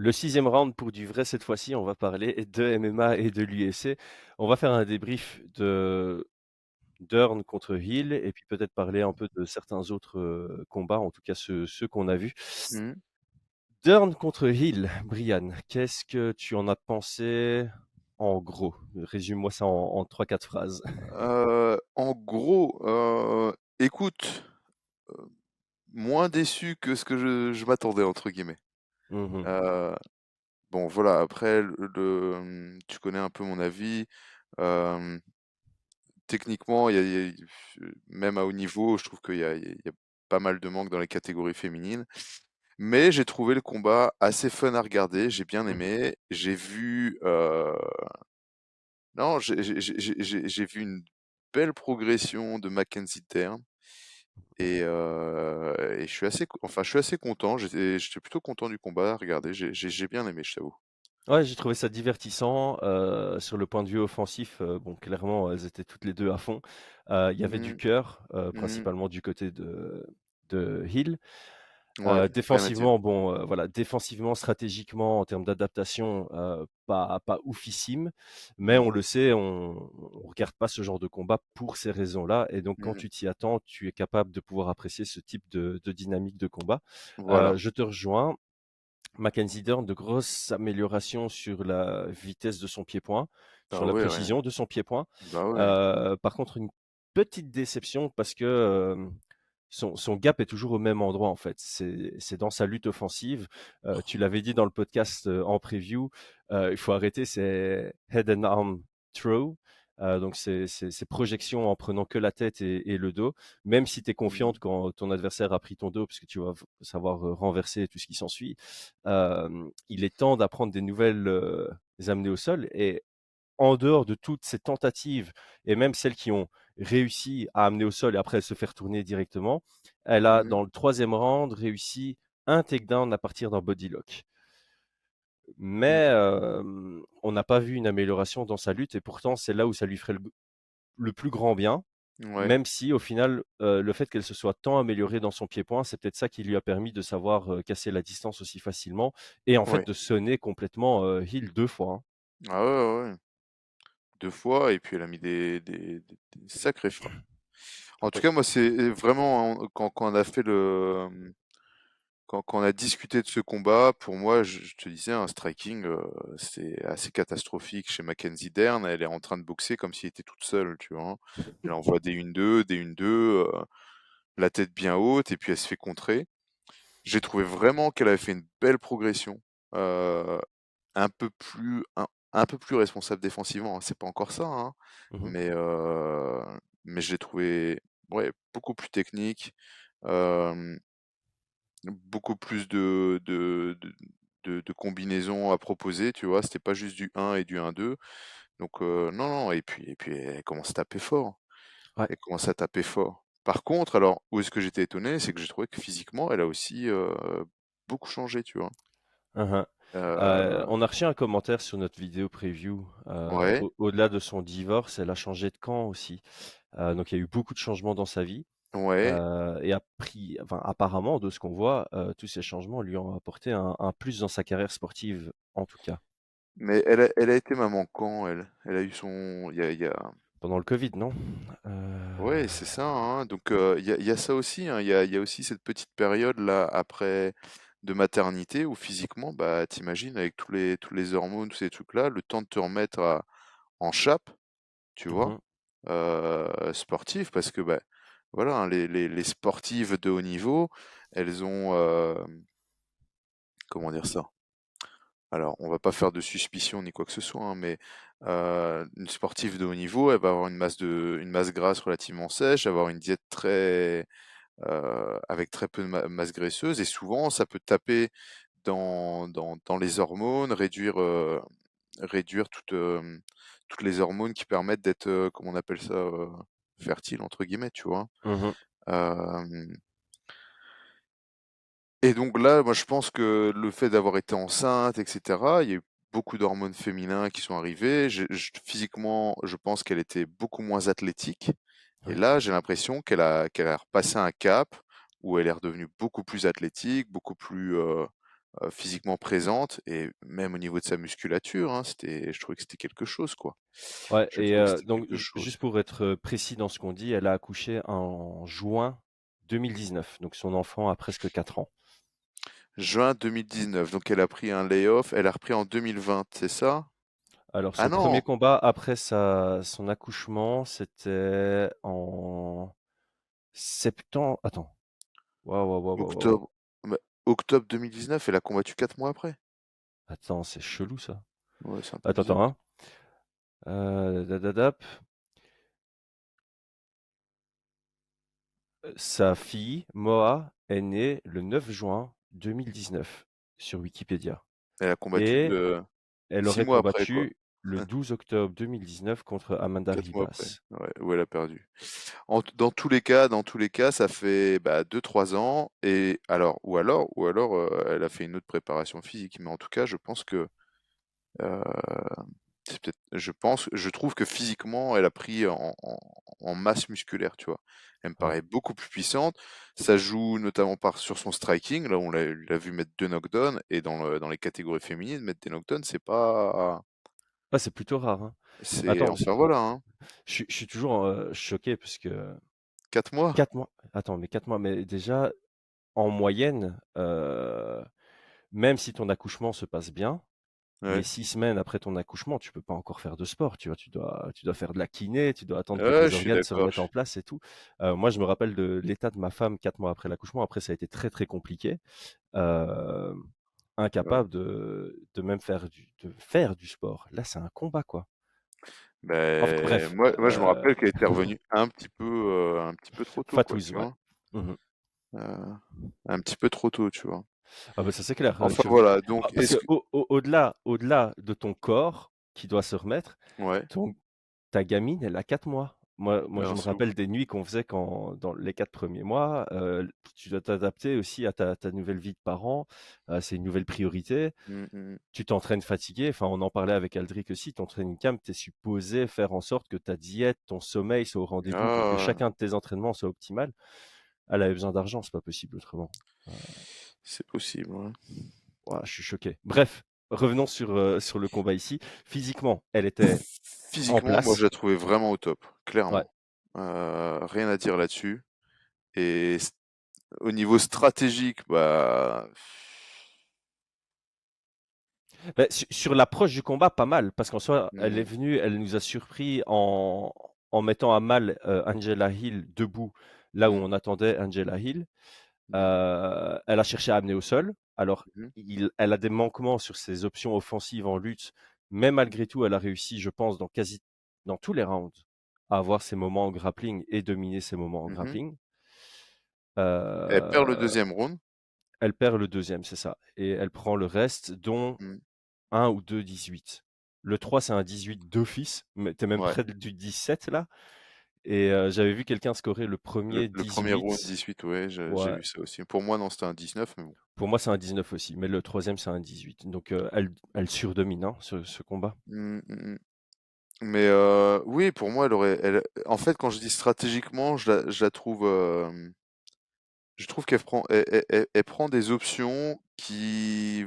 Le sixième round pour du vrai cette fois-ci, on va parler de MMA et de l'UFC. On va faire un débrief de Dern contre Hill et puis peut-être parler un peu de certains autres combats, en tout cas ceux qu'on a vus. Mmh. Dern contre Hill, Brian, qu'est-ce que tu en as pensé en gros? Résume-moi ça en 3-4 phrases. En gros, écoute, moins déçu que ce que je «m'attendais» entre guillemets. Mhm, Heu, bon voilà, après tu connais un peu mon avis, hem, techniquement, même à haut niveau, je trouve qu'il y a pas mal de manques dans les catégories féminines. Mais j'ai trouvé le combat assez fun à regarder, j'ai bien mhm, aimé. J'ai vu, non, j'ai vu une belle progression de Mackenzie Dern. Et je suis assez content. J'étais plutôt content du combat à regarder. J'ai bien aimé, je t'avoue. Ouais, j'ai trouvé ça divertissant, sur le point de vue offensif, bon clairement, elles étaient toutes les 2 à fond. Il y avait du Mmh, cœur, mmh. principalement du côté de Hill. Ouais, rien à dire. Défensivement, bon, voilà, défensivement, stratégiquement, en termes d'adaptation, pas oufissime, mais on Mmh, le sait, on regarde pas ce genre de combat pour ces raisons-là et donc quand mmh. tu t'y attends, tu es capable de pouvoir apprécier ce type de dynamique de combat. Voilà. Je te rejoins. Mackenzie Dern, de grosses améliorations sur la vitesse de son pied-point, Bah sur la ouais, rien. précision de son pied-point. Bah ouais. Par contre, une petite déception parce que son gap est toujours au même endroit en fait. C'est dans sa lutte offensive. Tu l'avais dit dans le podcast en preview, il faut arrêter ces head and arm throw. Donc ces projections en prenant que la tête et le dos, même si tu es confiante Mmh. quand ton adversaire a pris ton dos, parce que tu vas savoir renverser tout ce qui s'ensuit. Il est temps d'apprendre des nouvelles amener au sol et en dehors de toutes ces tentatives et même celles qui ont réussi à amener au sol et après se faire tourner directement, elle a Mmh. dans le troisième round réussi un takedown à partir d'un body lock. Mais Mmh. on n'a pas vu une amélioration dans sa lutte et pourtant c'est là où ça lui ferait le plus grand bien. Ouais, Même si au final, le fait qu'elle se soit tant améliorée dans son pied-point, c'est peut-être ça qui lui a permis de savoir casser la distance aussi facilement et en fait ouais. de sonner complètement Hill 2 fois, hein. Ah ouais, ouais, ouais. 2 fois et puis elle a mis des sacrées frappes. En tout Oui. cas, moi, c'est vraiment quand on a fait quand on a discuté de ce combat, pour moi, je te disais, un striking, c'est assez catastrophique chez Mackenzie Dern. Elle est en train de boxer comme si elle était toute seule, tu vois. Elle envoie des 1-2, des 1-2, la tête bien haute, et puis elle se fait contrer. J'ai trouvé vraiment qu'elle avait fait une belle progression, euh, un peu plus responsable défensivement, hein. C'est pas encore ça, hein, Mmh. mais, euh, mais je l'ai trouvé, ouais, beaucoup plus technique. euh, Beaucoup plus de combinaisons à proposer, tu vois? C'était pas juste du 1 et du 1-2. Donc non, non, et puis elle commence à taper fort. Ouais. Elle commence à taper fort. Par contre, alors, où est-ce que j'étais étonné? C'est que j'ai trouvé que physiquement, elle a aussi, beaucoup changé, tu vois? Hein, hein. Heu, On a reçu un commentaire sur notre vidéo preview, ouais, au-delà de son divorce, elle a changé de camp aussi. Donc il y a eu beaucoup de changements dans sa vie, ouais, et enfin, apparemment de ce qu'on voit, tous ces changements lui ont apporté un plus dans sa carrière sportive, en tout cas. mais elle a été maman quand, elle? Elle a eu son il y a Pendant le covid, non? ouais, c'est ça, hein. Donc il y a ça aussi, hein. Il y a aussi cette petite période-là après de maternité où physiquement, bah, t'imagines avec tous les hormones, tous ces trucs-là, le temps de te remettre en shape, tu vois, Mmh. sportif, parce que bah, voilà, hein, les sportives de haut niveau, elles ont, comment dire ça? Alors, on va pas faire de suspicion ni quoi que ce soit, hein, mais une sportive de haut niveau, elle va avoir une masse grasse relativement sèche, avoir une diète avec très peu de masse graisseuse, et souvent ça peut taper dans les hormones, réduire toutes les hormones qui permettent d'être, comment on appelle ça, fertile entre guillemets, tu vois. Mmh. Hem, et donc là, moi je pense que le fait d'avoir été enceinte, et cetera, il y a eu beaucoup d'hormones féminins qui sont arrivés. Physiquement, je pense qu'elle était beaucoup moins athlétique, et Ouais. là, j'ai l'impression qu'elle a repassé un cap où elle est redevenue beaucoup plus athlétique, beaucoup plus, physiquement présente et même au niveau de sa musculature, hein, je trouvais que c'était quelque chose, quoi. Ouais Je et trouvais que c'était donc quelque chose. juste pour être, précis dans ce qu'on dit, elle a accouché en juin 2019, donc son enfant a presque 4 ans. Juin 2019, donc elle a pris un layoff, elle a repris en 2020, c'est ça? Alors Ah son premier non! combat après son accouchement, c'était en septembre attends, waouh, waouh, waouh, waouh, waouh, waouh. Octobre, bah, octobre 2019, elle a combattu 4 mois après? Attends, c'est chelou ça. Ouais, c'est un peu Attends, attends, bizarre. hein. Dadadap. Sa fille, Moa, est née le 9 juin 2019 sur Wikipédia Elle a combattu, et elle 6 aurait mois après, quoi. combattu le 12 octobre 2019 contre Amanda 4 mois après, Ribas. ouais, où elle a perdu. Dans tous les cas, ça fait, bah, 2-3 ans et alors elle a fait une autre préparation physique. Mais en tout cas, je pense que, heu, je trouve que physiquement, elle a pris en masse musculaire, tu vois? Elle me Ouais. paraît beaucoup plus puissante. Ça joue notamment sur son striking, là, on l'a vu mettre 2 knockdowns et dans les catégories féminines, mettre des knockdowns, c'est pas Ah, c'est plutôt rare, hein. c'est Attends, enfin voilà, hein. je suis toujours, choqué parce que 4 mois? 4 mois attends, mais 4 mois, mais déjà en moyenne, même si ton accouchement se passe bien, les Ouais. 6 semaines après ton accouchement, tu peux pas encore faire de sport, tu vois? Tu dois faire de la kiné, tu dois attendre que Ouais, tes je suis organes se d'accord. remettent en place et tout. Moi, je me rappelle de l'état de ma femme 4 mois après l'accouchement. Après, ça a été très, très compliqué. Hem, Ouais. incapable de même faire du sport. Là, c'est un combat, quoi. Enfin Ben bref, moi je me rappelle qu'elle était revenue un petit peu trop tôt, quoi, fatouze, tu ouais. vois? Mmh. Heu, un petit peu trop tôt, tu vois? Ah bah, ça, c'est clair, Enfin voilà, donc parce est-ce que que au-delà de ton corps qui doit se remettre, ouais, ton ta gamine, elle a 4 mois. Moi, je alors me c'est ouf. rappelle des nuits qu'on faisait dans les 4 premiers mois, tu dois t'adapter aussi à ta nouvelle vie de parent, c'est une nouvelle priorité. Mmh mh. Tu t'entraînes fatigué, enfin, on en parlait avec Aldric aussi, ton training camp, tu es supposé faire en sorte que ta diète, ton sommeil soit au rendez-vous pour que Ah, chacun de tes entraînements soit optimal. Elle avait besoin d'argent, c'est pas possible autrement. Heu, c'est possible, ouais. waouh, je suis choqué. Bref, revenons sur le combat ici. Physiquement, elle était en Physiquement, moi je place. la trouvais vraiment au top, Ouais. clairement. Rien à dire là-dessus et au niveau stratégique, bah, Beh, sur l'approche du combat, pas mal, parce qu'en soi, elle est mmh, venue, elle nous a surpris en mettant à mal, Angela Hill debout, là où mmh, on attendait Angela Hill. mmh, Elle a cherché à amener au sol. Alors, mmh, elle a des manquements sur ses options offensives en lutte, mais malgré tout, elle a réussi, je pense, dans tous les rounds, à avoir ses moments en grappling et dominer ses moments en mmh. grappling. Elle perd le Heu, deuxième round. elle perd le deuxième, c'est ça, et elle prend le reste, dont Mmh, un ou 2 18. Le 3, c'est un 18 d'office, mais tu es même ouais. près du 17 là, et j'avais vu quelqu'un scorer le Le premier le 1er round 18. 18, ouais, j'ai Ouais, vu ça aussi. Pour moi, non, c'était un 19, mais bon. pour moi, c'est un 19 aussi, mais le troisième c'est un 18. Donc elle surdomine, hein, ce combat. Mmh, mmh mh. Mais oui, pour moi, elle en fait, quand je dis stratégiquement, je la trouve, je trouve qu'elle prend des options qui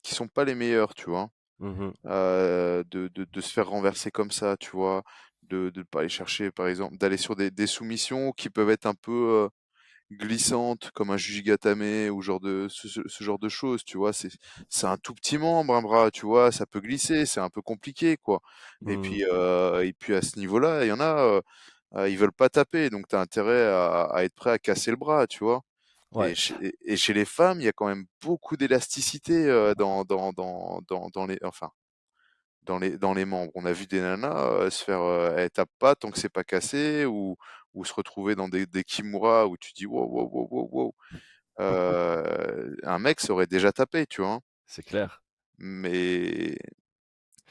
sont pas les meilleures, tu vois? Mmh. De se faire renverser comme ça, tu vois? De pas aller chercher, par exemple, d'aller sur des soumissions qui peuvent être un peu, glissante comme un Jujigatame ou genre de ce genre de choses, tu vois? C'est un tout petit membre, un bras, tu vois? Ça peut glisser, c'est un peu compliqué, quoi. Mmh. Et puis à ce niveau-là, il y en a, ils veulent pas taper, donc tu as intérêt à être prêt à casser le bras, tu vois? Ouais. Et chez les femmes, il y a quand même beaucoup d'élasticité, dans les enfin, dans les membres. On a vu des nanas, se faire, elles tapent pas tant que c'est pas cassé ou se retrouver dans des kimura où tu dis: «Wow, wow, wow, wow, wow». Un mec, ça aurait déjà tapé, tu vois? C'est clair. Mais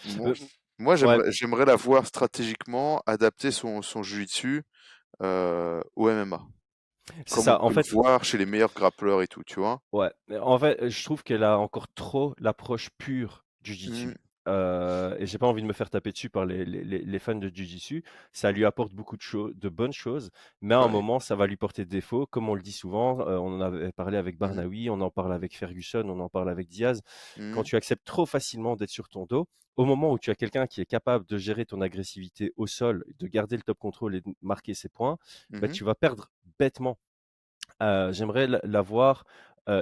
moi Heu, moi ouais, j'aimerais la voir stratégiquement adapter son jiu-jitsu, au MMA, c'est comme on ça. En peut le fait, voir chez les meilleurs grappleurs et tout, tu vois? ouais, mais en fait, je trouve qu'elle a encore trop l'approche pure du Mmh. jiu-jitsu. et j'ai pas envie de me faire taper dessus par les fans de Jiu-Jitsu, ça lui apporte beaucoup de bonnes choses, mais à un Ouais. moment, ça va lui porter défaut. Comme on le dit souvent, on en avait parlé avec Mmh mh. Barnaoui, on en parle avec Ferguson, on en parle avec Diaz. Quand Mmh. tu acceptes trop facilement d'être sur ton dos, au moment où tu as quelqu'un qui est capable de gérer ton agressivité au sol, de garder le top contrôle et de marquer ses points, bah, Mmh. tu vas perdre bêtement. J'aimerais la voir,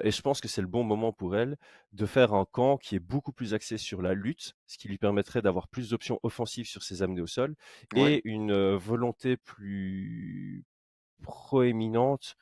et je pense que c'est le bon moment pour elle, de faire un camp qui est beaucoup plus axé sur la lutte, ce qui lui permettrait d'avoir plus d'options offensives sur ses amenés au sol Ouais, et une, volonté plus proéminente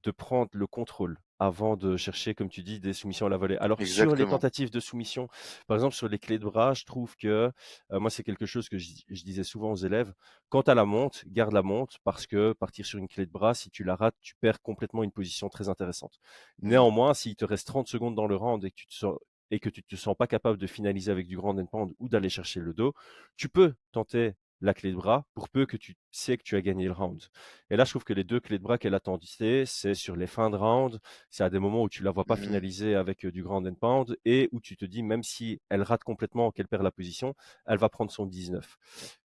de prendre le contrôle avant de chercher, comme tu dis, des soumissions à la volée. Alors sur les exactement. tentatives de soumission, par exemple sur les clés de bras, je trouve que, moi c'est quelque chose que je disais souvent aux élèves: «Quand tu as la monte, garde la monte parce que partir sur une clé de bras, si tu la rates, tu perds complètement une position très intéressante». Mmh. Néanmoins, s'il te reste 30 secondes dans le round et que tu te sens pas capable de finaliser avec du ground and pound ou d'aller chercher le dos, tu peux tenter la clé de bras pour peu que tu sais que tu as gagné le round. Et là, je trouve que les 2 clés de bras qu'elle a tendissées, c'est sur les fins de round, c'est à des moments où tu la vois pas Mmh mh. finaliser avec, du ground and pound et où tu te dis même si elle rate complètement, qu'elle perd la position, elle va prendre son 19.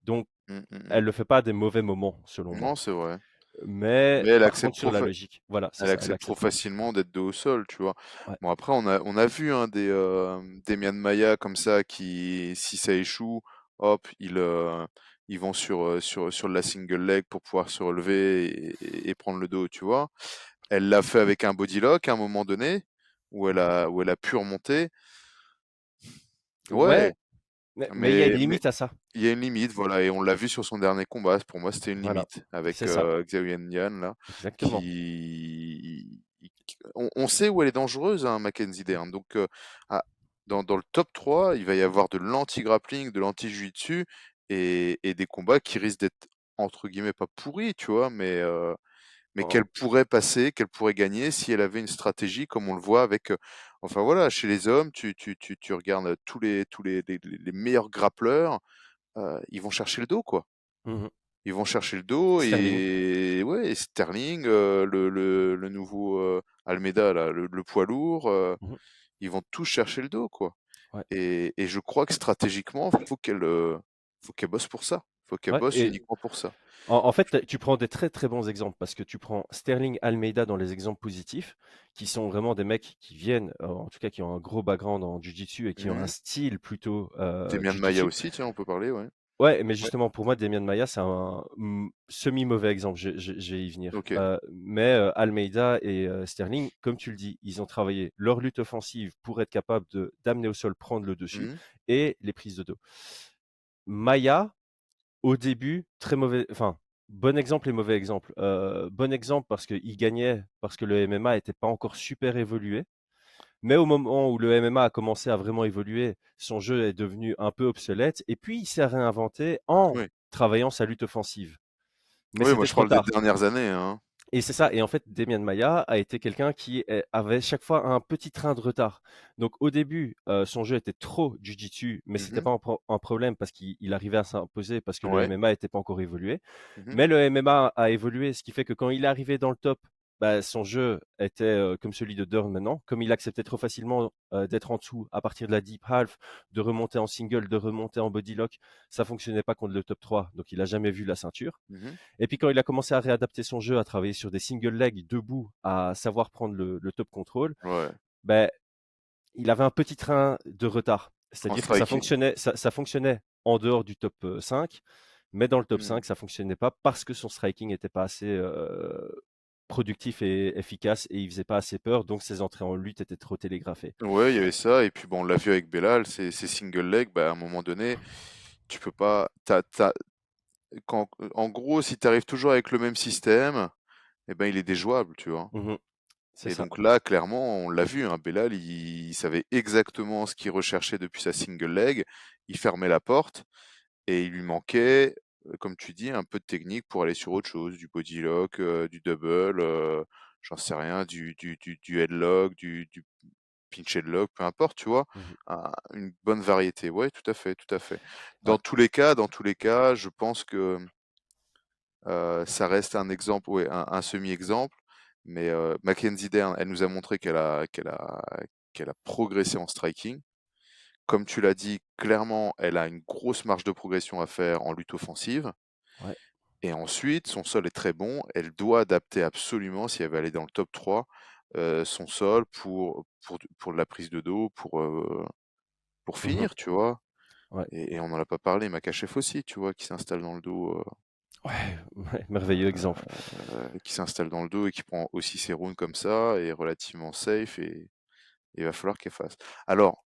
Donc Mmh, mmh mh. elle le fait pas à des mauvais moments selon moi. Non, c'est vrai. Mais Mais elle par accepte contre sur trop la fa logique, voilà, c'est Elle ça, elle accepte trop accepte trop. facilement d'être dos au sol, tu vois? Ouais. Bon après on a vu, hein, des Mian Maya comme ça qui, si ça échoue, hop, ils vont sur la single leg pour pouvoir se relever et prendre le dos, tu vois? Elle l'a fait avec un body lock à un moment donné, Mmh. où elle a pu remonter. Ouais, Ouais, mais il y a une mais limite à ça. il y a une limite, voilà, et on l'a vu sur son dernier combat. Pour moi, c'était une Voilà, limite avec c'est ça, Xiao Yan là, exactement. qui, on sait où elle est dangereuse, hein, Mackenzie Dern. Donc, ah, dans le top 3, il va y avoir de l'anti-grappling, de l'anti-jiu-jitsu et des combats qui risquent d'être entre guillemets pas pourris, tu vois, mais Oh, qu'elle pourrait passer, qu'elle pourrait gagner si elle avait une stratégie comme on le voit avec, enfin voilà, chez les hommes, tu regardes tous les meilleurs grappleurs, ils vont chercher le dos, quoi. mmh. Ils vont chercher le dos Sterling. et ouais, et Sterling, le nouveau, Almeida là, le poids lourd, Mmh. ils vont tous chercher le dos, quoi. Ouais, Et je crois que stratégiquement, faut qu'elle bosse pour ça. Faut qu'elle ouais bosse et uniquement pour ça. en fait, tu prends des très, très bons exemples parce que tu prends Sterling, Almeida dans les exemples positifs, qui sont vraiment des mecs qui viennent, en tout cas qui ont un gros background en jiu-jitsu et qui ont un Mmh. style plutôt, Demian Maia jiu-jitsu. aussi, tiens, on peut parler, ouais. Ouais, mais Ouais, justement pour moi Demian Maia, c'est un, semi-mauvais exemple, je vais y venir. OK. Mais, Almeida et Sterling, comme tu le dis, ils ont travaillé leur lutte offensive pour être capables de d'amener au sol, prendre le dessus Mmh. et les prises de dos. Maia, au début, très mauvais, enfin, bon exemple et mauvais exemple. Bon exemple parce qu'il gagnait, parce que le MMA était pas encore super évolué. Mais au moment où le MMA a commencé à vraiment évoluer, son jeu est devenu un peu obsolète. Et puis, il s'est réinventé en Oui. travaillant sa lutte offensive. Mais Oui, moi c'était je trop parle des tard. dernières années, hein. Et c'est ça. Et en fait, Demian Maia a été quelqu'un qui avait chaque fois un petit train de retard. Donc au début, son jeu était trop jiu-jitsu, mais c'était Mmh. pas un problème parce qu'il arrivait à s'imposer parce que le Ouais. MMA était pas encore évolué. Mmh. Mais le MMA a évolué, ce qui fait que quand il est arrivé dans le top, bah, son jeu était comme celui de Dern maintenant. Comme il acceptait trop facilement d'être en dessous à partir de la deep half, de remonter en single, de remonter en body lock, ça fonctionnait pas contre le top 3. Donc il a jamais vu la ceinture. Mmh. Et puis quand il a commencé à réadapter son jeu, à travailler sur des single legs debout, à savoir prendre le top control, Ouais. ben, il avait un petit train de retard. En C'est-à-dire que striking. ça fonctionnait en dehors du top 5, mais dans le top Mmh. 5, ça fonctionnait pas parce que son striking n'était pas assez productif et efficace et il faisait pas assez peur, donc ses entrées en lutte étaient trop télégraphées. Ouais, il y avait ça et puis bon, on l'a vu avec Belal, ces single leg, bah, à un moment donné, tu peux pas tu quand en gros, si tu arrives toujours avec le même système, et ben, il est déjouable, tu vois? Mhm, c'est Et ça. donc là, clairement, on l'a vu, hein, Belal, il savait exactement ce qu'il recherchait depuis sa single leg. Il fermait la porte et il lui manquait, comme tu dis, un peu de technique pour aller sur autre chose, du body lock, du double, j'en sais rien, du headlock, du pinch headlock, peu importe, tu vois? Mhm. Une bonne variété. Ouais, tout à fait, tout à fait. Ouais. Dans tous les cas, je pense que ça reste un exemple, ouais, un semi-exemple, mais Mackenzie Dern, elle nous a montré qu'elle a progressé en striking, comme tu l'as dit, clairement, elle a une grosse marge de progression à faire en lutte offensive. Ouais, Et ensuite, son sol est très bon. Elle doit adapter absolument, si elle veut aller dans le top 3, son sol pour de la prise de dos, pour mmh finir, tu vois. ouais, Et on n'en a pas parlé, Makhachev aussi, tu vois, qui s'installe dans le dos, ouais, ouais, merveilleux exemple. qui s'installe dans le dos et qui prend aussi ses rounds comme ça, et est relativement safe, et il va falloir qu'elle fasse. Alors,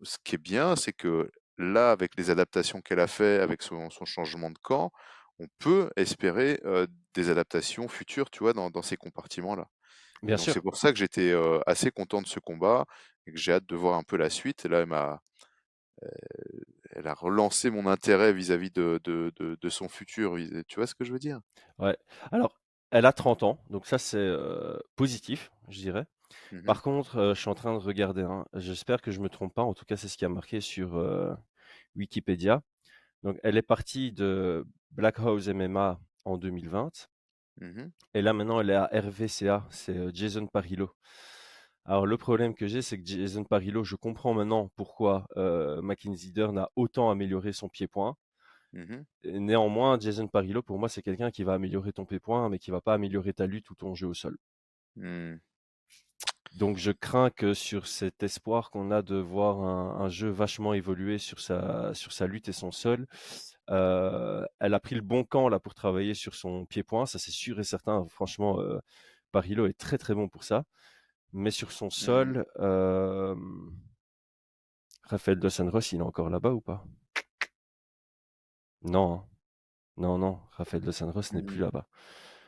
ce qui est bien, c'est que là, avec les adaptations qu'elle a fait, avec son changement de camp, on peut espérer des adaptations futures, tu vois, dans ces compartiments-là. Et Bien donc c'est sûr, pour ça que j'étais assez content de ce combat et que j'ai hâte de voir un peu la suite. Et là, elle a relancé mon intérêt vis-à-vis de son futur. Tu vois ce que je veux dire? ouais. Alors, elle a 30 ans, donc ça c'est, positif, je dirais. Mhm, Par contre, je suis en train de regarder, hein, j'espère que je me trompe pas, en tout cas c'est ce qui a marqué sur, Wikipédia. Donc elle est partie de Black House MMA en 2020 mhm, et là maintenant elle est à RVCA, c'est, Jason Parillo. Alors le problème que j'ai, c'est que Jason Parillo, je comprends maintenant pourquoi, Mackenzie Dern a autant amélioré son pied-point. mhm, Et néanmoins, Jason Parillo, pour moi, c'est quelqu'un qui va améliorer ton pied-point, mais qui va pas améliorer ta lutte ou ton jeu au sol. hmm, Donc je crains que sur cet espoir qu'on a de voir un jeu vachement évoluer sur sa lutte et son sol, elle a pris le bon camp là pour travailler sur son pied-point, ça c'est sûr et certain. Franchement, Parillo est très très bon pour ça. Mais sur son hmm. sol, Raphaël Dos Anjos, il est encore là-bas ou pas? Non, hein. Non, non, Raphaël Dos Anjos n'est plus Hmm. là-bas.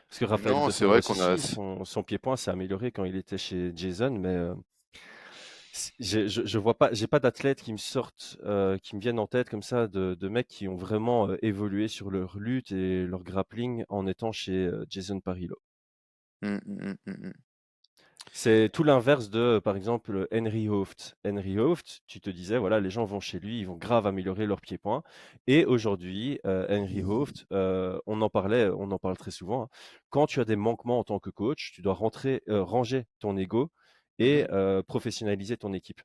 Parce que Raphaël Non, Dos c'est vrai Anjos qu'on a. aussi, son pied-point s'est amélioré quand il était chez Jason, mais je vois pas, j'ai pas d'athlètes qui me sortent, qui me viennent en tête comme ça de mecs qui ont vraiment évolué sur leur lutte et leur grappling en étant chez Jason Parillo. Hmm, hmm, hmm, hmm, C'est tout l'inverse de, par exemple, Henry Hooft. Henry Hooft, tu te disais, voilà, les gens vont chez lui, ils vont grave améliorer leur pied-point. Et aujourd'hui, Henry Hooft, on en parle très souvent, hein. Quand tu as des manquements en tant que coach, tu dois ranger ton ego et mhm, professionnaliser ton équipe.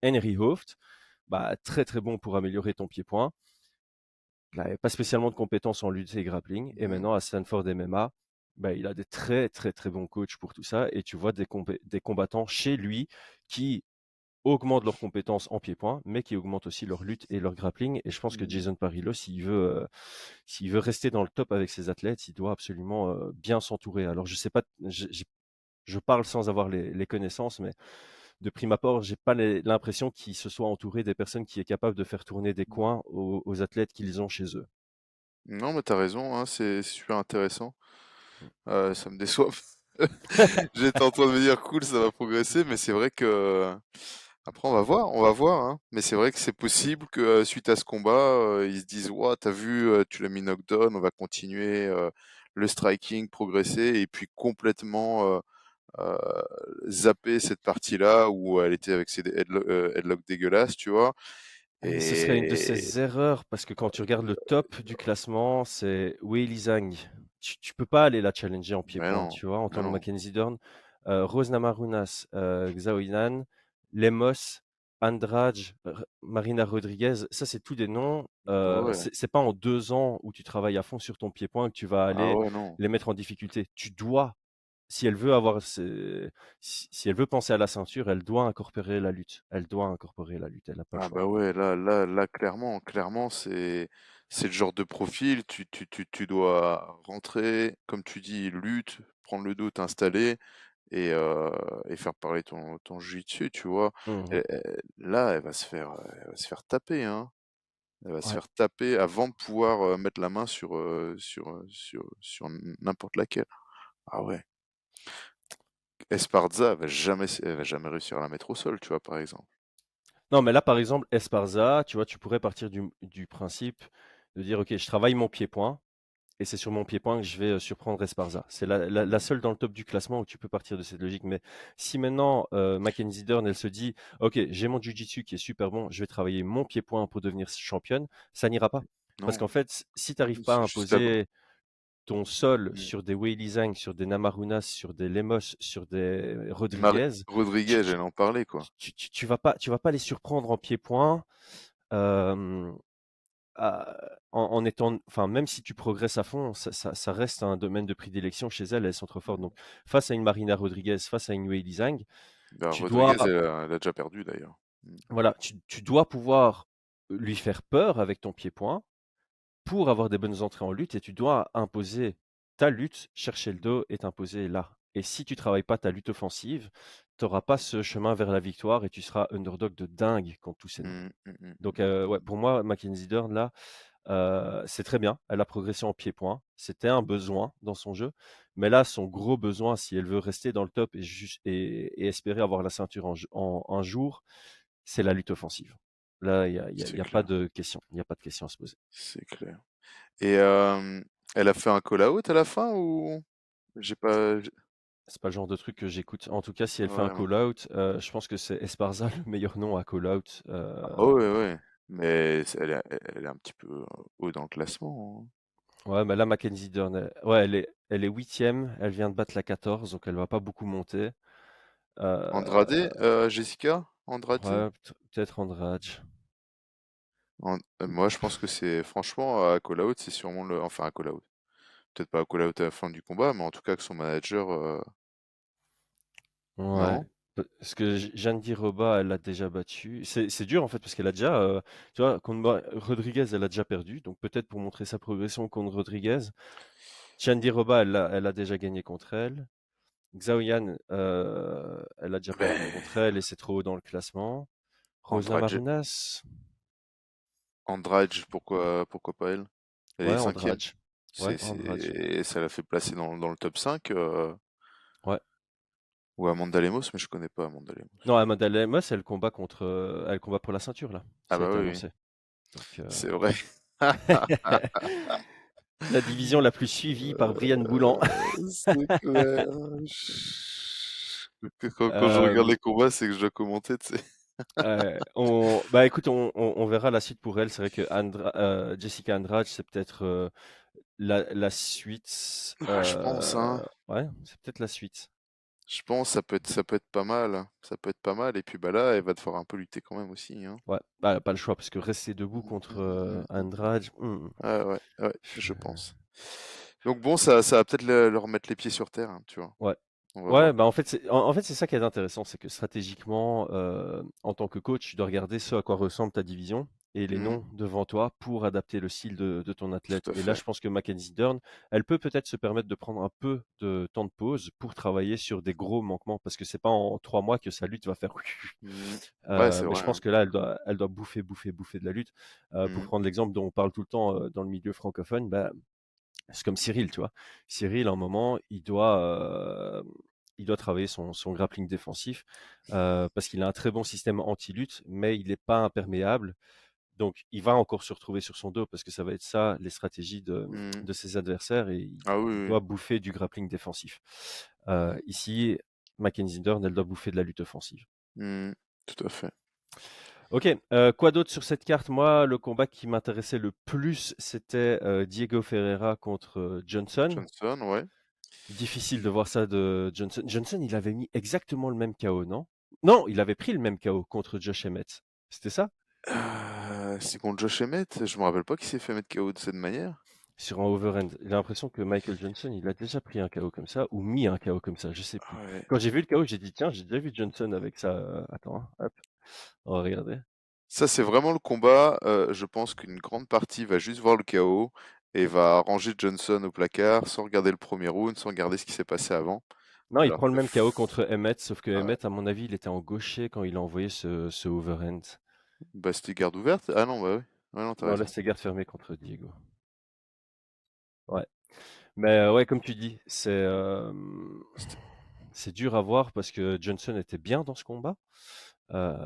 Henry Hooft, bah, très très bon pour améliorer ton pied-point. Il n'avait pas spécialement de compétences en lutte et grappling. Et mhm, maintenant, à Stanford MMA, bah, il a des très très très bons coachs pour tout ça. Et tu vois des combattants chez lui qui augmentent leurs compétences en pied-point, mais qui augmentent aussi leur lutte et leur grappling. Et je pense que hmm. Jason Parillo, s'il veut rester dans le top avec ses athlètes, il doit absolument bien s'entourer. Alors, je sais pas, je parle sans avoir les connaissances, mais de prime abord, j'ai pas l'impression qu'il se soit entouré des personnes qui est capable de faire tourner des coins aux athlètes qu'ils ont chez eux. Non, mais t'as raison, hein, c'est super intéressant. Ça me déçoit. J'étais en train de me dire cool, ça va progresser, mais c'est vrai que après on va voir, hein. Mais c'est vrai que c'est possible que suite à ce combat, ils se disent, ouah, t'as vu, tu l'as mis knockdown, on va continuer le striking, progresser, et puis complètement euh, zapper cette partie-là où elle était avec ses headlocks dégueulasses, tu vois. Ah, mais ce serait une de Et ces erreurs parce que quand tu regardes le top du classement, c'est Weili Zhang. Tu peux pas aller la challenger en mais pied-point, non, tu vois, en mais tant que non. Mackenzie Dern. Rose Namajunas, Xiao Yinan, Lemos, Andrade, Marina Rodriguez, ça c'est tous des noms. Bah ouais, C'est pas en 2 ans où tu travailles à fond sur ton pied-point que tu vas ah aller ouais, non. les mettre en difficulté. Tu dois, si elle veut avoir, si elle veut penser à la ceinture, elle doit incorporer la lutte. Elle doit incorporer la lutte. Elle n'a pas le Ah choix. bah ouais, là, clairement, c'est le genre de profil, tu dois rentrer, comme tu dis, lutte, prendre le dos, t'installer, et faire parler ton jiu-jitsu, tu vois. Mhm. Là, elle va se faire taper, hein. Elle va se Ouais. faire taper avant de pouvoir mettre la main sur n'importe laquelle. Ah ouais. Esparza, elle va jamais réussir à la mettre au sol, tu vois, par exemple. Non, mais là, par exemple, Esparza, tu vois, tu pourrais partir du principe de dire, OK, je travaille mon pied-point, et c'est sur mon pied-point que je vais surprendre Esparza. C'est la Mm. seule dans le top du classement où tu peux partir de cette logique. Mais si maintenant, Mackenzie Dern, elle se dit, OK, j'ai mon jiu-jitsu qui est super bon, je vais travailler mon pied-point pour devenir championne, ça n'ira pas. Parce Non, qu'en fait, si tu n'arrives pas à c'est juste la, imposer ton sol Mmh. sur des Weili Zhang, sur des Namarunas, sur des Lemos, sur des Mari Rodriguez, tu, Rodriguez, tu, j'allais en parler, quoi. tu vas pas les surprendre en pied-point. euh, en étant, enfin, même si tu progresses à fond, ça reste un domaine de prédilection chez elles. Elles sont trop fortes. Mmh. Donc, face à une Marina Rodriguez, face à une Weili Zhang, Bah, tu dois, Rodriguez, elle a déjà perdu d'ailleurs. Mmh. voilà, tu dois pouvoir lui faire peur avec ton pied-point pour avoir des bonnes entrées en lutte et tu dois imposer ta lutte, chercher le dos et t'imposer là. Et si tu travailles pas ta lutte offensive, tu n'auras pas ce chemin vers la victoire et tu seras underdog de dingue contre tous ces noms. Mmh, mmh, mmh, Donc, mmh. ouais, pour moi, Mackenzie Dern, là, c'est très bien. Elle a progressé en pied-point. C'était un besoin dans son jeu. Mais là, son gros besoin, si elle veut rester dans le top et espérer avoir la ceinture un jour, c'est la lutte offensive. Là, C'est y a pas clair, de question. Il n'y a pas de question à se poser. c'est clair. Et elle a fait un call out à la fin ou j'ai pas C'est pas le genre de truc que j'écoute. En tout cas, si elle fait un ouais, non. call-out, je pense que c'est Esparza le meilleur nom à call-out. Ah ouais, ouais. Mais elle est un petit peu haut dans le classement, hein. Ouais, mais là, Mackenzie Dern, ouais, elle est huitième. Elle vient de battre la 14, donc elle va pas beaucoup monter. Euh, Andrade, Jessica Andrade? ouais, peut-être Andrade. Moi, je pense que c'est franchement à call out, c'est sûrement le enfin à call out. Peut-être pas à call out à la fin du combat, mais en tout cas que son manager Ouais. non? Parce que Jeanne Roba, elle l'a déjà battu. C'est dur en fait, parce qu'elle a déjà, tu vois, contre Rodriguez, elle a déjà perdu. Donc peut-être pour montrer sa progression contre Rodriguez. Jeanne Roba, elle a déjà gagné contre elle. Xiao Yan, elle a déjà perdu Mais contre elle et c'est trop haut dans le classement. Rosa Andrade, Marunas, pourquoi pas elle? Elle est ouais, cinquième. Andrade. Ouais, Andrade. Ça l'a fait placer dans le top 5 Ouais. ou Amanda Lemos, mais je connais pas Amanda Lemos. Non, Amanda Lemos, elle combat pour la ceinture là. Ah Ça a bah été oui, oui, annoncé. Donc, c'est vrai. la division la plus suivie par Brian Boulan. C'est clair. Quand je regarde Euh, les combats, c'est que je dois commenter, tu sais. bah écoute, on verra la suite pour elle. C'est vrai que Jessica Andrade, c'est peut-être la suite. Ah, je pense, hein. Ouais, c'est peut-être la suite. Je pense, ça peut être pas mal, hein. Ça peut être pas mal. Et puis bah là, elle va devoir un peu lutter quand même aussi, hein. Ouais, bah, pas le choix parce que rester debout Mm, contre mm, mm, mm, mm. Andrade, Ouais, ouais, ouais, je je- pense. Donc bon, ça va peut-être leur mettre les pieds sur terre, hein, tu vois. ouais. On va Ouais, voir. bah en fait, c'est ça qui est intéressant, c'est que stratégiquement, en tant que coach, tu dois regarder ce à quoi ressemble ta division et les Mm, noms devant toi pour adapter le style de ton athlète. tout à Et là, fait. je pense que Mackenzie Dern, elle peut peut-être se permettre de prendre un peu de temps de pause pour travailler sur des gros manquements, parce que c'est pas en 3 mois que sa lutte va faire. Mm. Ouais, c'est Mais vrai, je pense hein. que là, elle doit bouffer, bouffer, bouffer de la lutte. Pour Mm, prendre l'exemple dont on parle tout le temps dans le milieu francophone, bah, c'est comme Cyril, tu vois. Cyril, à un moment, il doit travailler son grappling défensif parce qu'il a un très bon système anti-lutte, mais il n'est pas imperméable. Donc, il va encore se retrouver sur son dos parce que ça va être ça, les stratégies mm. de ses adversaires et Ah oui, il oui. doit bouffer du grappling défensif. Ici, Mackenzie Dern, elle doit bouffer de la lutte offensive. Mm, tout à fait. Ok, quoi d'autre sur cette carte? Moi, le combat qui m'intéressait le plus, c'était Diego Ferreira contre Johnson. Johnson, ouais. Difficile de voir ça de Johnson. Johnson, il avait mis exactement le même KO, non? Non, il avait pris le même KO contre Josh Emmett. C'était ça? C'est contre Josh Emmett. Je me rappelle pas qu'il s'est fait mettre KO de cette manière. Sur un overhand. J'ai l'impression que Michael Johnson, il a déjà pris un KO comme ça, ou mis un KO comme ça, je sais plus. Ouais. Quand j'ai vu le KO, j'ai dit, tiens, j'ai déjà vu Johnson avec ça. Attends, hein, hop, on va regarder. Ça, c'est vraiment le combat. Je pense qu'une grande partie va juste voir le KO et va ranger Johnson au placard sans regarder le premier round, sans regarder ce qui s'est passé avant. Non, il Alors prend le que, même KO contre Emmett, sauf que ouais, Emmett, à mon avis, il était en gaucher quand il a envoyé ce overhand. bah, c'était garde ouverte. Ah non, bah oui. Ouais, non, t'as Non, là, raison. c'était garde fermée contre Diego. Ouais. Mais ouais, comme tu dis, C'était c'est dur à voir parce que Johnson était bien dans ce combat.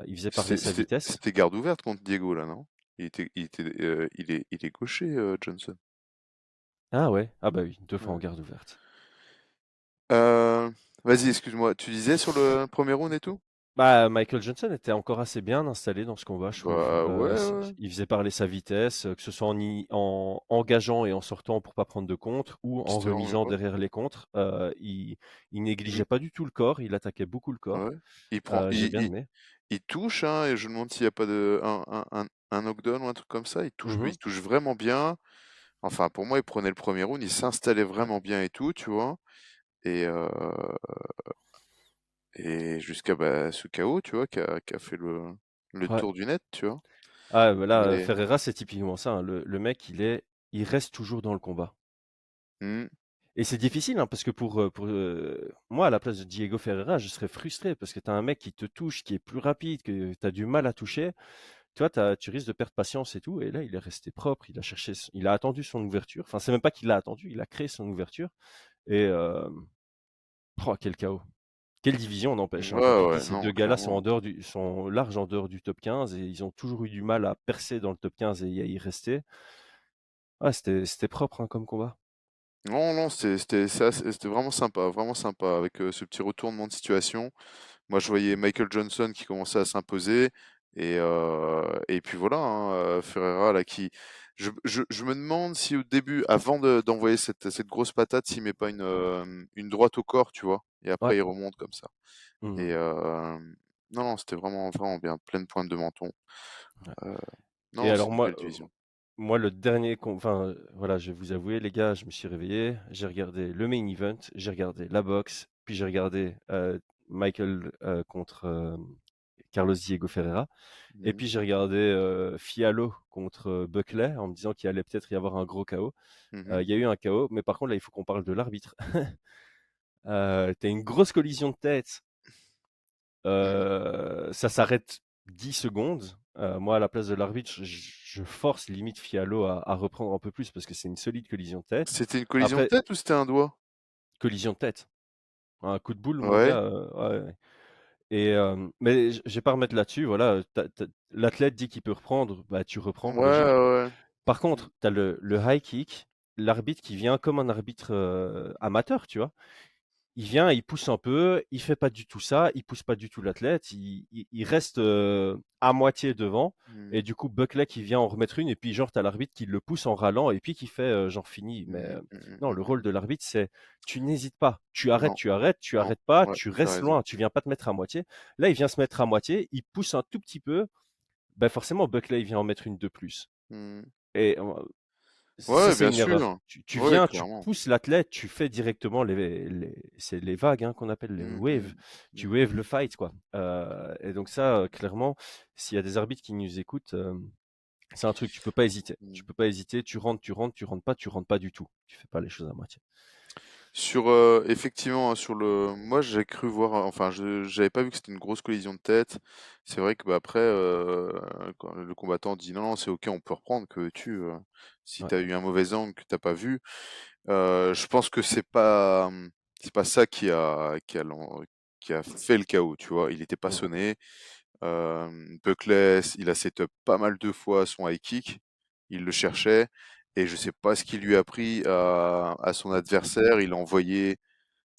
Il faisait parler sa vitesse. c'était garde ouverte contre Diego, là, non? Il est gaucher, Johnson. Ah ouais, ah bah oui, 2 fois en Ouais. garde ouverte. Euh, Vas-y, excuse-moi. Tu disais sur le premier round et tout? Bah, Michael Johnson était encore assez bien installé dans ce combat, je trouve. Bah ouais, ouais. Il faisait parler sa vitesse, que ce soit en engageant et en sortant pour pas prendre de contre, ou en C'était remisant ouais. derrière les contres. Il Il, négligeait pas du tout le corps, il attaquait beaucoup le corps. ouais. Il prend, J'ai bien aimé. il touche, hein, et je me demande s'il n'y a pas un knockdown ou un truc comme ça. Mhm. Il touche vraiment bien. Enfin, pour moi, il prenait le premier round, il s'installait vraiment bien et tout, tu vois. Et, et jusqu'à bah, ce KO, tu vois, qui a fait le Ouais. tour du net, tu vois. Ah, bah là, Mais, Ferreira, c'est typiquement ça, hein. Le mec, il reste toujours dans le combat. hmm, Et c'est difficile, hein, parce que moi, à la place de Diego Ferreira, je serais frustré parce que tu as un mec qui te touche, qui est plus rapide, que tu as du mal à toucher. Toi, tu risques de perdre patience et tout. Et là, il est resté propre. Il a attendu son ouverture. Enfin, c'est même pas qu'il l'a attendu, il a créé son ouverture. Et oh, quel chaos. Quelle division, n'empêche, hein. Comme ouais, tu dis, ouais, ces non, deux gars-là clairement. sont larges en dehors du top 15 et ils ont toujours eu du mal à percer dans le top 15 et y rester. Ah, c'était propre, hein, comme combat. Non, non, c'était vraiment sympa, avec ce petit retournement de situation. Moi, je voyais Michael Johnson qui commençait à s'imposer. Et puis voilà, hein, Ferreira, là, qui. Je me demande si au début, avant d'envoyer cette grosse patate, s'il met pas une droite au corps, tu vois. Et Ouais. après, il remonte comme ça. Mhm. Et non, non, c'était vraiment, vraiment bien. Pleine pointe de menton. Ouais. Euh, Et non, c'est alors une belle division. moi le dernier, enfin voilà, je vais vous avouer les gars, je me suis réveillé, j'ai regardé le main event, j'ai regardé la boxe, puis j'ai regardé Michael contre Carlos Diego Ferreira, et Mhm, puis j'ai regardé Fiallo contre Buckley en me disant qu'il allait peut-être y avoir un gros KO. mhm. Il y a eu un KO, mais par contre là il faut qu'on parle de l'arbitre. T'as une grosse collision de tête. Ça s'arrête 10 secondes. Moi, à la place de l'arbitre, je force limite Fiallo à reprendre un peu plus parce que c'est une solide collision de tête. C'était une collision de Après, tête ou c'était un doigt? collision de tête. Un coup de boule, mon Ouais, gars. Ouais, ouais. Et, mais je vais pas remettre là-dessus. Voilà, l'athlète dit qu'il peut reprendre, bah tu ouais, reprends, logique. ouais. Par Ouais. contre, tu as le high kick, l'arbitre qui vient comme un arbitre amateur, tu vois. Il vient, il pousse un peu, il fait pas du tout ça, il pousse pas du tout l'athlète, il reste à moitié devant, Mhm, et du coup Buckley qui vient en remettre une, et puis genre t'as l'arbitre qui le pousse en râlant, et puis qui fait genre fini. Mais mhm, mhm, non, le mhm. rôle de l'arbitre c'est tu n'hésites pas, Non, tu non, arrêtes pas, ouais, tu t'as restes raison. loin, tu viens pas te mettre à moitié. Là il vient se mettre à moitié, il pousse un tout petit peu, ben forcément Buckley il vient en mettre une de plus. Mhm. Et ça, Ouais, c'est bien une erreur. sûr. Tu Ouais, viens, tu clairement. pousses l'athlète, tu fais directement c'est les vagues hein, qu'on appelle les Mhm, waves. mhm, Tu mhm, waves le fight, quoi. Et donc ça, clairement, s'il y a des arbitres qui nous écoutent, c'est un truc, tu peux pas hésiter. Tu mhm. peux pas hésiter, tu rentres pas du tout. Tu fais pas les choses à moitié. Sur effectivement, hein, sur le moi j'ai cru voir, enfin j'avais pas vu que c'était une grosse collision de tête. C'est vrai que bah après quand le combattant dit non non c'est ok on peut reprendre que tu si Ouais. t'as eu un mauvais angle que t'as pas vu. Je pense que c'est pas ça qui a fait le chaos, tu vois. Il était pas Mhm. sonné. Buckley, il a set-up pas mal de fois son high kick. Il le cherchait. Et je sais pas ce qu'il lui a pris à son adversaire. Il a envoyé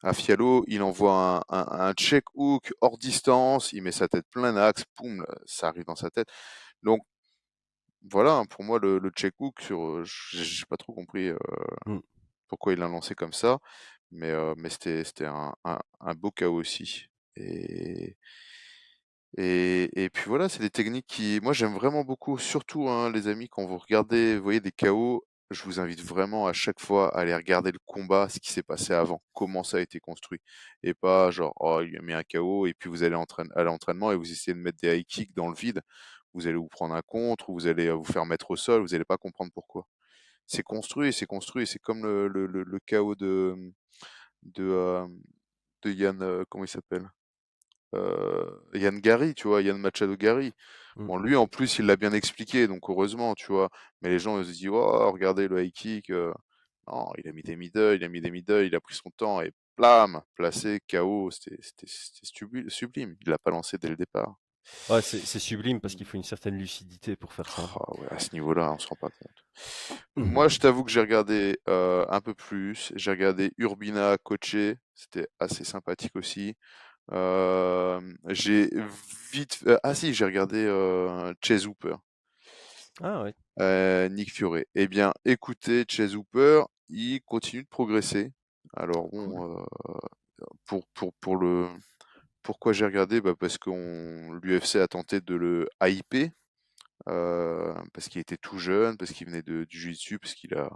à Fiallo, il envoie un check hook hors distance. Il met sa tête plein axe. Poum, ça arrive dans sa tête. Donc voilà, hein, pour moi, le check hook, j'ai pas trop compris Mm. pourquoi il l'a lancé comme ça. Mais c'était un beau KO aussi. Et, et puis voilà, c'est des techniques qui, moi j'aime vraiment beaucoup, surtout hein, les amis, quand vous regardez, vous voyez des KO, je vous invite vraiment à chaque fois à aller regarder le combat, ce qui s'est passé avant, comment ça a été construit. Et pas genre, oh, il a mis un KO et puis vous allez à l'entraînement et vous essayez de mettre des high kicks dans le vide. Vous allez vous prendre un contre, ou vous allez vous faire mettre au sol, vous n'allez pas comprendre pourquoi. C'est construit, c'est comme le KO de, euh, de Yann, comment il s'appelle? Yann Gary, tu vois, Yann Machado Gary. Mm. Bon, lui, en plus, il l'a bien expliqué, donc heureusement, tu vois. Mais les gens, ils se disent, oh, regardez le high kick. Non, il a mis des middle, il a mis des middle, il a pris son temps et blam, placé, KO. C'était sublime. Il l'a pas lancé dès le départ. Ouais, c'est sublime parce qu'il Mhm. faut une certaine lucidité pour faire ça. Ah ouais, à ce niveau-là, on se rend pas compte. Mhm. Moi, je t'avoue que j'ai regardé un peu plus. J'ai regardé Urbina coacher, c'était assez sympathique aussi. J'ai ah si, j'ai regardé, Chase Hooper, Ah ouais, Nick Fury. Eh bien, écoutez, Chase Hooper, il continue de progresser. Alors cool. bon, pour le pourquoi j'ai regardé? Bah, parce qu'on l'UFC a tenté de le hyper, parce qu'il était tout jeune, parce qu'il venait du jiu-jitsu, parce qu'il a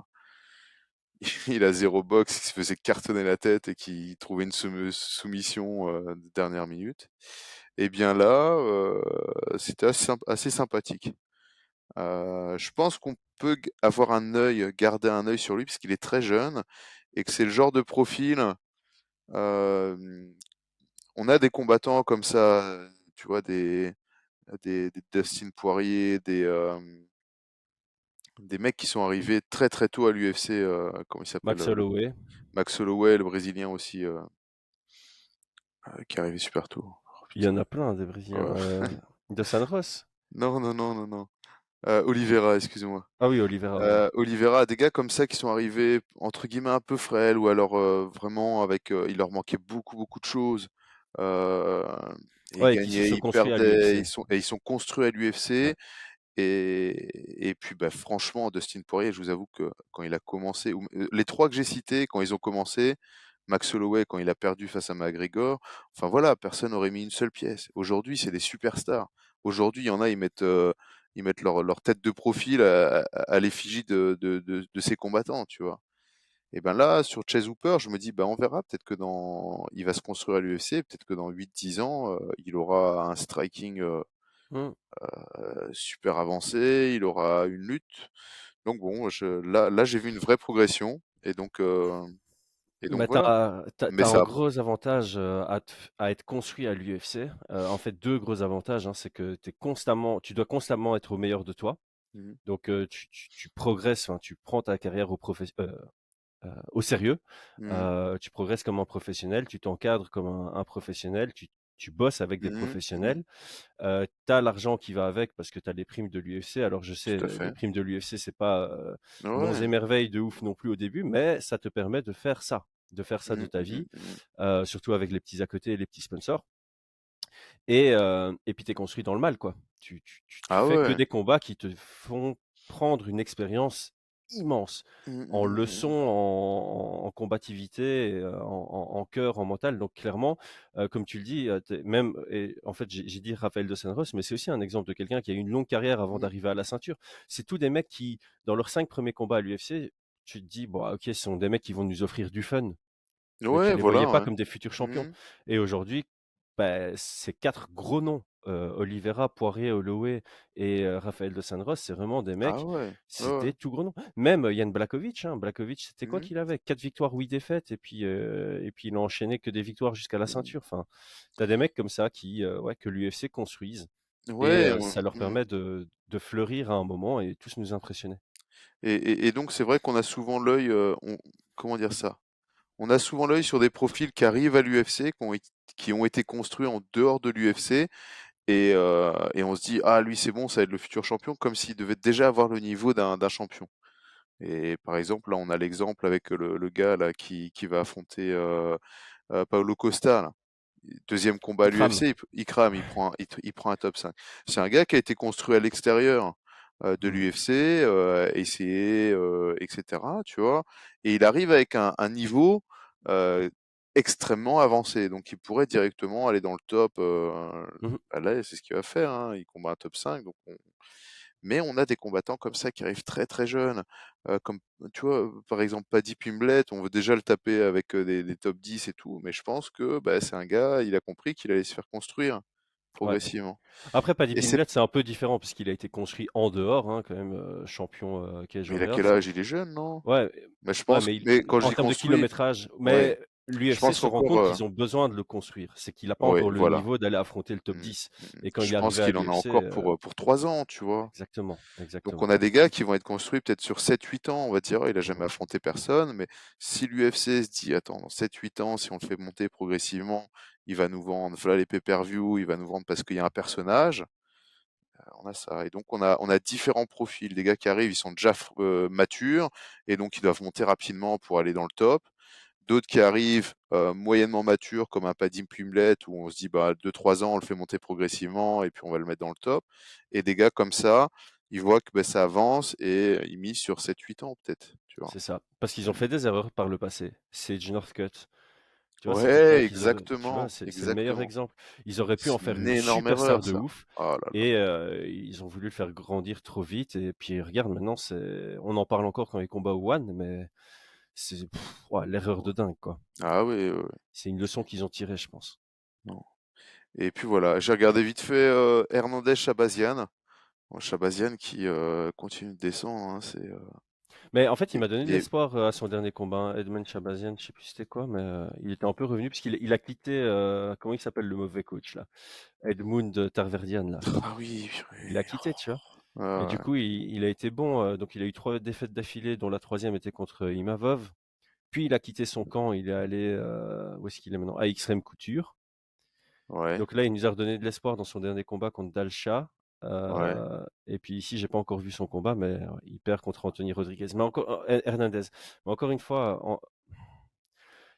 il a 0 boxe, il se faisait cartonner la tête et qu'il trouvait une soumission, de dernière minute. Et bien là, c'était assez sympathique. Je pense qu'on peut garder un œil sur lui parce qu'il est très jeune et que c'est le genre de profil, hem, on a des combattants comme ça, tu vois, des Dustin Poirier, des mecs qui sont arrivés très très tôt à l'UFC, comment il s'appelle, Max Holloway, Max Holloway, le Brésilien aussi, qui est arrivé super tôt. Oh il y putain. en a plein des Brésiliens. Ouais. De San Ross? Non, non, non, non, non. Oliveira, excuse-moi. Ah oui, Oliveira, ouais. Oliveira, des gars comme ça qui sont arrivés entre guillemets un peu frêles ou alors vraiment avec, il leur manquait beaucoup beaucoup de choses. Euh, et ils Ouais, qui se gagnaient, sont ils construits à perdaient, l'UFC. ils sont construits à Ouais. l'UFC. Et puis bah, franchement, Dustin Poirier, je vous avoue que quand il a commencé, les trois que j'ai cités, quand ils ont commencé, Max Holloway quand il a perdu face à McGregor, enfin voilà, personne n'aurait mis une seule pièce. Aujourd'hui, c'est des superstars. Aujourd'hui, il y en a, ils mettent leur tête de profil à l'effigie de ces combattants, tu vois. Et ben là, sur Chase Hooper, je me dis, bah on verra, peut-être que il va se construire à l'UFC, peut-être que dans 8 10 ans, il aura un striking Hmm. super avancé, il aura une lutte. Donc bon, là j'ai vu une vraie progression et donc Bah, voilà. Mais t'as un ça. gros avantage à être construit à l'UFC. En fait, deux gros avantages, hein, c'est que tu dois constamment être au meilleur de toi. Mhm, Donc, tu progresses, enfin, tu prends ta carrière au sérieux. mhm, Tu progresses comme un professionnel, tu t'encadres comme un professionnel, tu bosses avec des mhm, mhm, professionnels. Tu as l'argent qui va avec parce que tu as les primes de l'UFC. Alors je sais, tout à les fait. primes de l'UFC, c'est pas monts Ouais. et merveilles de ouf non plus au début, mais ça te permet de faire ça de Mhm, ta mhm, vie, mhm, surtout avec les petits à côté et les petits sponsors. Et puis tu es construit dans le mal, quoi. Tu ah fais que ouais. des combats qui te font prendre une expérience immense Mhm, en mhm, leçon, mhm, en combativité, en cœur, en mental. Donc clairement, comme tu le dis, même, et en fait j'ai dit Rafael dos Anjos, mais c'est aussi un exemple de quelqu'un qui a eu une longue carrière avant mhm. d'arriver à la ceinture. C'est tous des mecs qui, dans leurs 5 premiers combats à l'UFC, tu te dis, bon, ok, ce sont des mecs qui vont nous offrir du fun, mais tu Ouais, les voilà, voyais pas ouais. comme des futurs champions. Mhm, Et aujourd'hui, bah, ces 4 gros noms, Oliveira, Poirier, Holloway et Rafael dos Anjos, c'est vraiment des ah mecs, ouais. Ouais, c'est ouais. des tout gros noms. Même Jan Blachowicz, hein, Blachowicz, c'était quoi Mhm, qu'il avait? 4 victoires, 8 défaites et puis il a enchaîné que des victoires jusqu'à la mhm. ceinture. Enfin, tu as des mecs comme ça qui, ouais, que l'UFC construise et Ouais, ça leur mhm. permet de fleurir à un moment et tous nous impressionner. Et donc c'est vrai qu'on a souvent l'œil, comment dire ça? On a souvent l'œil sur des profils qui arrivent à l'UFC, qui ont été construits en dehors de l'UFC, et on se dit, ah lui c'est bon, ça va être le futur champion, comme s'il devait déjà avoir le niveau d'un champion. Et par exemple, là on a l'exemple avec le gars là qui va affronter Paulo Costa, là. Deuxième combat à Il crame. l'UFC, il crame, il prend un top 5. C'est un gars qui a été construit à l'extérieur de Mmh. l'UFC, essayé, etc. Tu vois, et il arrive avec un niveau euh, extrêmement avancé, donc il pourrait directement aller dans le top. Mmh. Bah là, c'est ce qu'il va faire, hein, il combat un top 5, mais on a des combattants comme ça qui arrivent très très jeunes, comme tu vois, par exemple Paddy Pimblett, on veut déjà le taper avec des top 10 et tout, mais je pense que bah, c'est un gars, il a compris qu'il allait se faire construire Ouais. progressivement. Après, Paddy Et c'est, Pimblett, c'est un peu différent puisqu'il a été construit en dehors, hein, quand même, champion Cage mais il a quel Warriors. âge? Il est jeune, non? Ouais, Mais je ouais, pense, mais mais quand je en dis termes de construit, kilométrage, ouais, mais je l'UFC pense se rend qu'encore, compte qu'ils ont besoin de le construire. C'est qu'il n'a pas ouais, encore le voilà. niveau d'aller affronter le top Mm, 10. mm. Et quand il Je est pense arrivé à qu'il en a l'UFC, encore pour 3 ans, tu vois. exactement, Donc on exactement. a des gars qui vont être construits peut-être sur 7 8 ans, on va dire: «Oh, il a jamais Mhm. affronté personne», mais si l'UFC se dit: «Attends, dans 7 8 ans, si on le fait monter progressivement, il va nous vendre, voilà les pay-per-view, il va nous vendre parce qu'il y a un personnage», on a ça. Et donc on a différents profils, des gars qui arrivent, ils sont déjà matures et donc ils doivent monter rapidement pour aller dans le top. d'autres qui arrivent moyennement matures, comme un Paddy Pimblett, où on se dit, bah, 2-3 ans, on le fait monter progressivement, et puis on va le mettre dans le top. Et des gars comme ça, ils voient que bah, ça avance, et ils misent sur 7-8 ans, peut-être, tu vois. C'est ça. Parce qu'ils ont Mm. fait des erreurs par le passé. Sage Northcutt, tu vois, c'est quelqu'un Ouais, qu'ils auraient, tu vois, exactement, c'est le meilleur exactement. exemple. Ils auraient pu en C'est faire une une énorme superstar erreur, de ça. ouf Oh là là. et ils ont voulu le faire grandir trop vite. Et puis regarde, maintenant, on en parle encore quand il combat au One, mais c'est ouais, l'erreur de dingue, quoi. Ah oui, oui, oui. C'est une leçon qu'ils ont tirée, je pense. Non. Et puis voilà, j'ai regardé vite fait Hernandez Chabazian. Bon, Chabazian qui continue de descendre, hein, Mais en fait, il et, m'a donné de et- l'espoir à son dernier combat, hein. Edmond Chabazian, je sais plus c'était quoi, mais il était un peu revenu parce qu'il a quitté, comment il s'appelle le mauvais coach là? Edmund Tarverdian là. Ah oui, Il a purée. quitté, tu vois? Et Ah du coup, il a été bon, donc il a eu 3 défaites d'affilée, dont la troisième était contre Imavov. Puis il a quitté son camp, il est allé, où est-ce qu'il est maintenant? À Xtreme Couture. ouais, Donc là, il nous a redonné de l'espoir dans son dernier combat contre Dalcha. ouais, Et puis ici, j'ai pas encore vu son combat, mais il perd contre Anthony Rodriguez. Mais encore Hernandez. Mais encore une fois,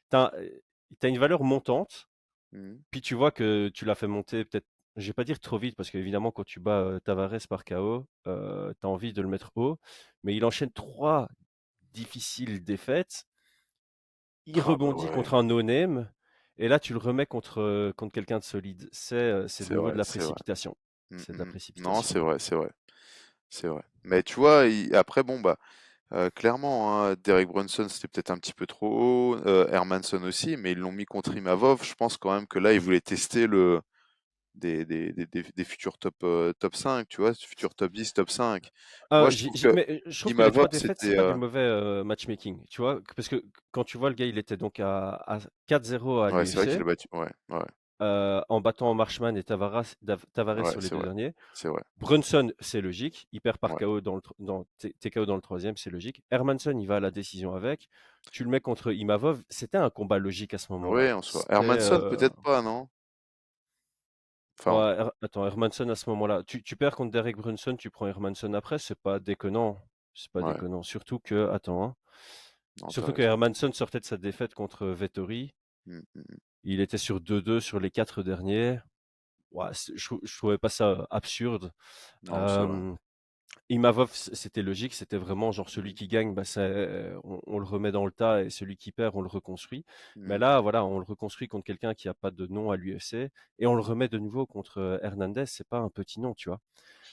t'as, t'as une valeur montante, mhm. puis tu vois que tu l'as fait monter peut-être, je vais pas dire trop vite, parce qu'évidemment, quand tu bats Tavares par KO, tu as envie de le mettre haut. Mais il enchaîne 3 difficiles défaites. Il Ah bah rebondit ouais, contre un no-name. Et là, tu le remets contre quelqu'un de solide. C'est de c'est nouveau vrai, de la c'est vrai. précipitation. Mm, C'est de mm, la mm. Non, précipitation. c'est vrai, c'est vrai, c'est vrai. Mais tu vois, après, bon, bah, clairement, hein, Derek Brunson, c'était peut-être un petit peu trop haut, Hermanson aussi, mais ils l'ont mis contre Imavov. Je pense quand même que là, ils voulaient tester des futurs top 5, tu vois, futurs top 10, top 5. Moi, je trouve que Mais je trouve que les Imavov, 3 défaites, c'est c'était. pas du mauvais matchmaking. Tu vois, parce que quand tu vois le gars, il était donc à 4-0 à Ouais, c'est vrai qu'il l'UFC, a battu. Ouais, ouais, en battant Marshman et Tavares ouais, sur les c'est 2 vrai. derniers. C'est vrai. Brunson, c'est logique. Il perd par Ouais. KO TKO dans le troisième, c'est logique. Hermanson, il va à la décision avec. Tu le mets contre Imavov. C'était un combat logique à ce moment-là. Ouais, en soi. C'était. Hermanson, peut-être pas, non? Enfin, Ouais, attends, Hermanson à ce moment-là. Tu perds contre Derek Brunson, tu prends Hermanson après, c'est pas déconnant. C'est pas ouais. déconnant. Surtout que, attends, hein. Non, t'as Surtout que raison. Hermanson sortait de sa défaite contre Vettori. Mm, mm, mm. Il était sur 2-2 sur les 4 derniers. Ouais, je trouvais pas ça absurde. Non, c'est vrai. Euh, Imavov, c'était logique, c'était vraiment genre celui Mm, qui gagne, bah, on le remet dans le tas et celui qui perd, on le reconstruit. Mais mm. là, voilà, on le reconstruit contre quelqu'un qui a pas de nom à l'UFC et on le remet de nouveau contre Hernandez, c'est pas un petit nom, tu vois.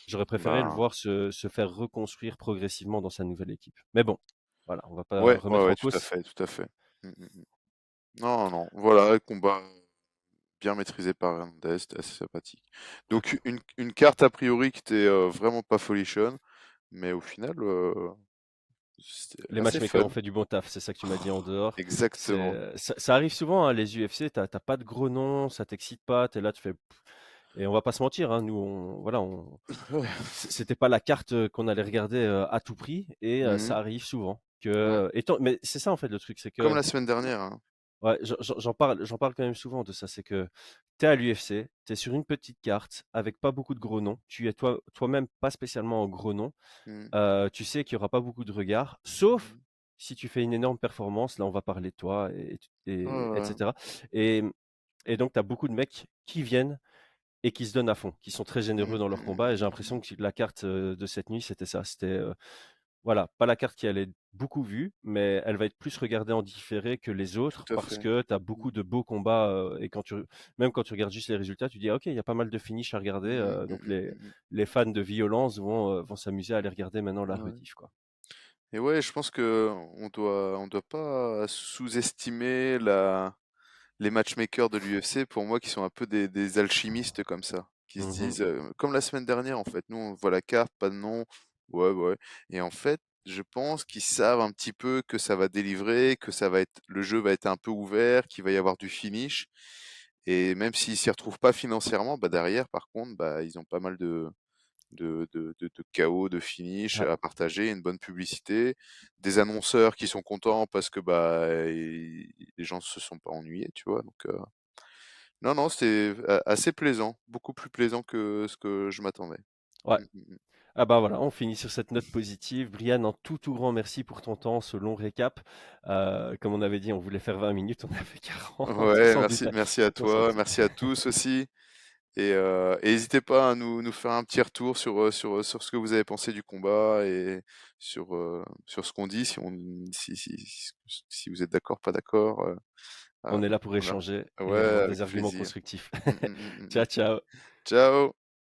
J'aurais préféré le Ben, voir se faire reconstruire progressivement dans sa nouvelle équipe. Mais bon, voilà, on va pas ouais, ouais, remettre ouais, en tout à cause. fait, tout à fait. Mm, mm, mm. Non, non, voilà, combat bien maîtrisé par Hernandez, c'était assez sympathique. Donc, une carte a priori qui était vraiment pas folichonne, mais au final, c'était Les assez matchmakers fun. ont fait du bon taf, c'est ça que tu m'as dit en dehors. Exactement. Ça arrive souvent, hein, les UFC, t'as pas de gros noms, ça t'excite pas, t'es là, tu fais. Et on va pas se mentir, hein, nous, voilà, Ouais. c'était pas la carte qu'on allait regarder à tout prix, et Mhm. ça arrive souvent. Ouais. Mais c'est ça en fait le truc, c'est Comme que la semaine dernière, hein. ouais, j'en parle quand même souvent de ça, c'est que tu es à l'UFC, tu es sur une petite carte avec pas beaucoup de gros noms, tu es toi-même pas spécialement un gros nom, Mhm. tu sais qu'il y aura pas beaucoup de regards, sauf Mhm. si tu fais une énorme performance, là on va parler de toi, Ouais, ouais. etc. Et, et donc tu as beaucoup de mecs qui viennent et qui se donnent à fond, qui sont très généreux Mhm, dans leur mhm, combat. Et j'ai mhm, l'impression mhm. que la carte de cette nuit, c'était ça. C'était voilà, pas la carte qui allait être beaucoup vue, mais elle va être plus regardée en différé que les autres Tout à parce fait. que tu as Mhm. beaucoup de beaux combats. Et même quand tu regardes juste les résultats, tu dis ah, ok, il y a pas mal de finish à regarder. Mhm, Donc mhm, mhm, les fans de violence vont s'amuser à aller regarder maintenant la mhm. Ouais. rediff, quoi. Et ouais, je pense que on doit pas sous-estimer les matchmakers de l'UFC, pour moi, qui sont un peu des alchimistes comme ça, qui se Mhm. disent, comme la semaine dernière, en fait, nous, on voit la carte, pas de nom, ouais, ouais. Et en fait, je pense qu'ils savent un petit peu que ça va délivrer, que le jeu va être un peu ouvert, qu'il va y avoir du finish. Et même s'ils s'y retrouvent pas financièrement, bah derrière, par contre, bah, ils ont pas mal de KO, de finish Ouais. à partager, une bonne publicité, des annonceurs qui sont contents parce que bah les gens se sont pas ennuyés, tu vois. Donc non, non, c'était assez plaisant, beaucoup plus plaisant que ce que je m'attendais. Ouais. Mm, mm, mm. Ah bah voilà, on finit sur cette note positive. Brian, un tout grand merci pour ton temps, ce long récap. Comme on avait dit, on voulait faire 20 minutes, on a fait 40, on Ouais, s'en merci, doutait, merci à on s'en toi, doutait. merci à tous aussi. Et n'hésitez pas à nous faire un petit retour sur ce que vous avez pensé du combat et sur ce qu'on dit, si vous êtes d'accord, pas d'accord. On est là pour Voilà. échanger et Ouais, avoir des avec arguments plaisir. constructifs. Mm, mm, mm, mm, mm. Ciao, ciao. Ciao.